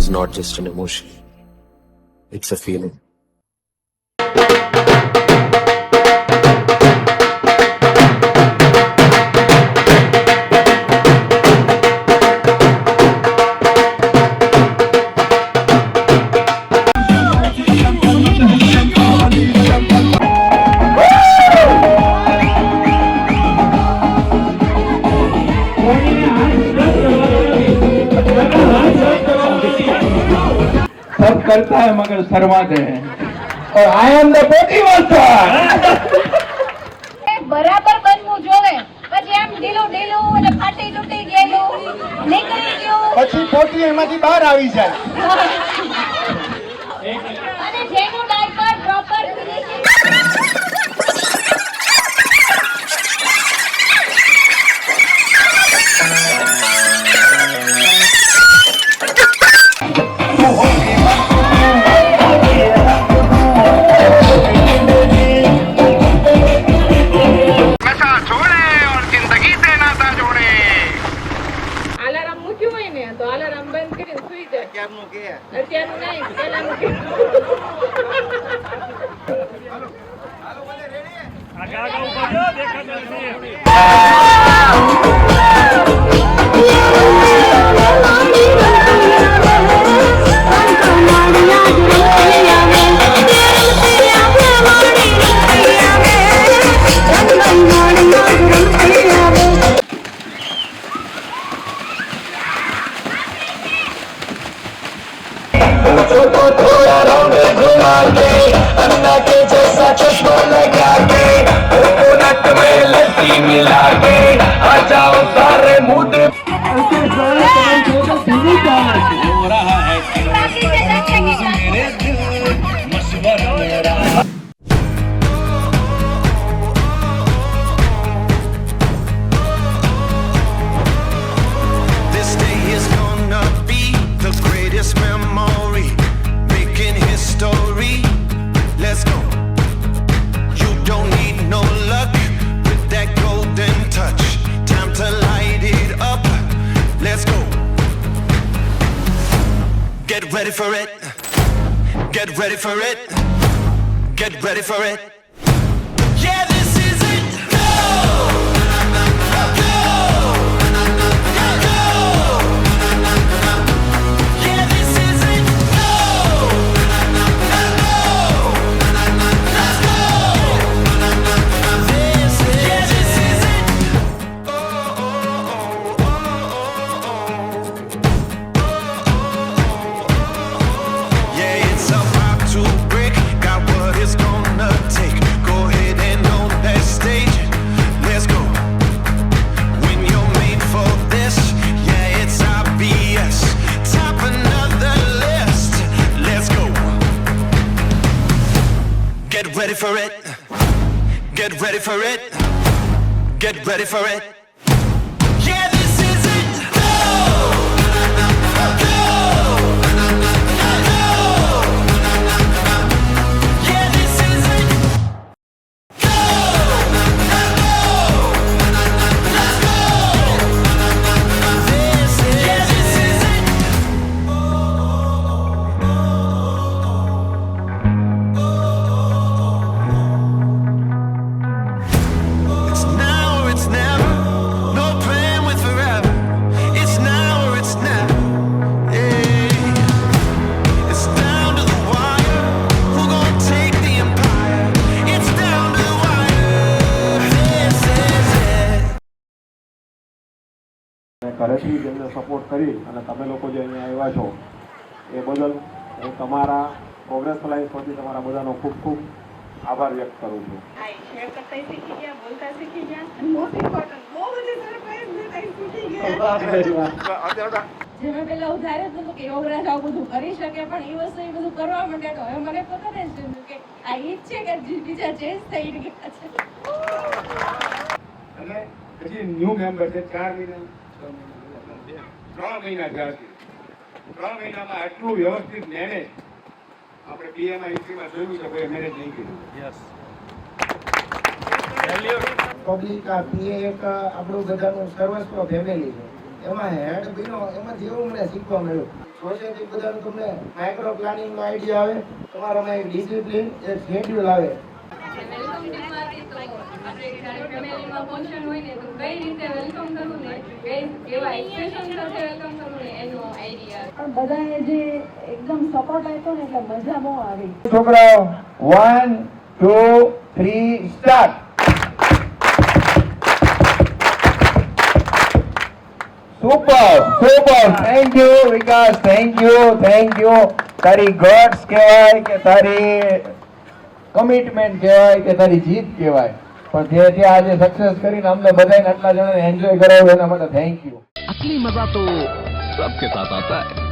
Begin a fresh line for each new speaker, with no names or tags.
is not just an emotion, it's a feeling.
सब करता है मगर शर्माते हैं और I am the potty master
બરાબર બનવું જોવે પછી આમ ઢીલું ઢીલું અને ફાટી તૂટી ગયેલું નીકળી ગયું
પછી પોટલી એમાંથી બહાર આવી જાય
અને જેનું ડાયપર પ્રોપર ફિનિશિંગ
थोड़ा राउंड घुमा के अन्ना के जैसा चश्मा लगा के कोकोनट में लस्सी मिला के आ जाओ सारे मुद्दे हो रहा है मेरे दिल मशवरा मेरा
This day is gonna be the greatest memory, making history. Let's go. You don't need no luck with that golden touch. Time to light it up. Let's go. Get ready for it. Get ready for it. Get ready for it. Yeah, this is it. Go! Go! Yeah, this is it. Go! Let's go! This is it. Yeah, it's about to break. Got what it's gonna take. Go ahead and on that stage. Let's go. When you're made for this, yeah, it's obvious. Top another list. Let's go. Get ready for it. Get ready for it. Get ready for it. Yeah, this is it. Go! Go! Go! Yeah, this is it. Go! Let's go! This is it. It's now or it's never. No plan with forever. It's now or it's never. Yeah. It's down to the wire. Who gon' take the empire? It's down to the wire. This is it.
ઘરેથી જેમને support કરી અને તમે લોકો જે અહીંયા આવ્યા છો એ બદલ હું તમારા પ્રોગ્રેસ લાઈફ પરથી તમારા બધાનો ખૂબ ખૂબ આભાર વ્યક્ત કરું છું.
શેર કરતા શીખી ગયા બોલતા શીખી ગયા અને મોસ્ટ ઇમ્પોર્ટન્ટ બહુ બધી સરપ્રાઈઝ દેતા શીખી ગયા જેમાં પેલા ઉધારે હતું કે યોગરાજ આવું બધું કરી શકે પણ એ વસ્તુ એ બધું કરવા માંડે તો હવે મને પતા નથી કે આ ઈ જ છે કે બીજા ચેન્જ થઈ ગયા છે
અને હજી ન્યૂ મેમ્બર છે 4 મહિના 3 મહિના થયા છે 3 મહિનામાં આટલું વ્યવસ્થિત મેનેજ આપણે પીએમઆઈ હિસ્ટ્રીમાં જોયું છે કોઈ મેનેજ નહીં કર્યું.
પબ્લિક આ પીએ એક આપણું બધાનું સર્વસ્વ ફેમિલી છે એમાં હેડ બન્યો, એમાંથી એવું મને શીખવા મળ્યું. સોસાયટી બધાનું તમને માઇક્રો પ્લાનિંગ નો આઈડિયા આવે, તમારામાં એક ડિસિપ્લિન, એક શેડ્યુલ આવે.
વેલકમ ટીમમાંથી તો આપણે જ્યારે ફેમિલીમાં ફંક્શન હોય ને તો કઈ રીતે વેલકમ કરવું ને કેવા એક્સપ્રેશન સાથે વેલકમ કરવું ને એનો આઈડિયા. પણ બધાએ જે એકદમ સપોર્ટ આપ્યો ને એટલે મજા બહુ આવી.
છોકરાઓ 1 2 3 start. Super super, thank you Vikas, thank you. તારી ગટ્સ કહેવાય કે તારી કમિટમેન્ટ કહેવાય કે તારી જીત કહેવાય, પણ જે આજે સક્સેસ કરીને અમને બધાને આટલા જણાને એન્જોય કરાવ્યો એના માટે થેન્ક યુ.
असली मजा तो सबके साथ आता है.